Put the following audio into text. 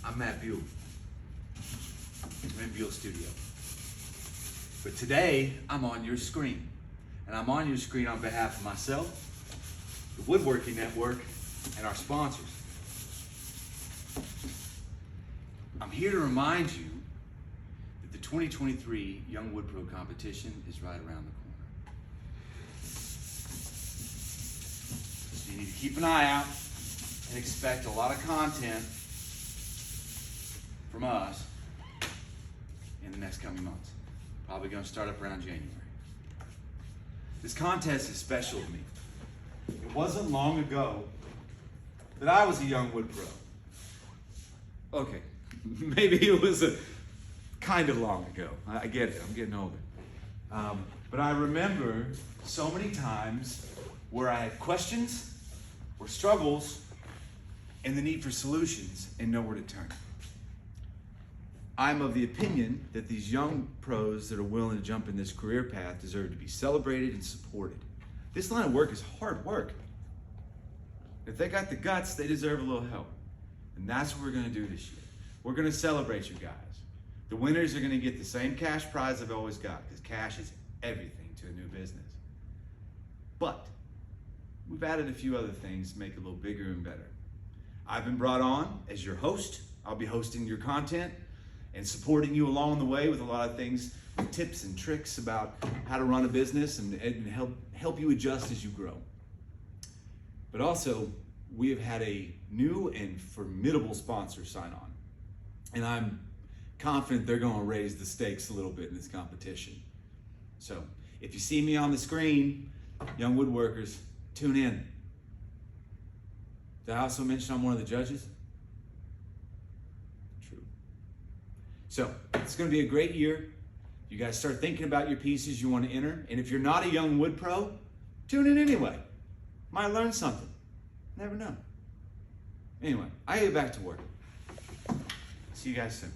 I'm Matt Buell. I'm in Buell Studio. But today, I'm on your screen. And I'm on your screen on behalf of myself, the Woodworking Network, and our sponsors. I'm here to remind you that the 2023 Young Wood Pro competition is right around the corner. So you need to keep an eye out and expect a lot of content from us in the next coming months. Probably going to start up around January. This contest is special to me. It wasn't long ago that I was a young wood pro. Okay, maybe it was a kind of long ago. I get it, I'm getting older. But I remember so many times where I had questions or struggles and the need for solutions and nowhere to turn. I'm of the opinion that these young pros that are willing to jump in this career path deserve to be celebrated and supported. This line of work is hard work. If they got the guts, they deserve a little help. And that's what we're gonna do this year. We're gonna celebrate you guys. The winners are gonna get the same cash prize they've always got, because cash is everything to a new business. But we've added a few other things to make it a little bigger and better. I've been brought on as your host. I'll be hosting your content and supporting you along the way with a lot of things, tips and tricks about how to run a business and help you adjust as you grow. But also, we have had a new and formidable sponsor sign on. And I'm confident they're gonna raise the stakes a little bit in this competition. So, if you see me on the screen, young woodworkers, tune in. Did I also mention I'm one of the judges? True. So, it's gonna be a great year. You guys start thinking about your pieces you want to enter. And if you're not a young wood pro, tune in anyway. Might learn something. Never know. Anyway, I get back to work. See you guys soon.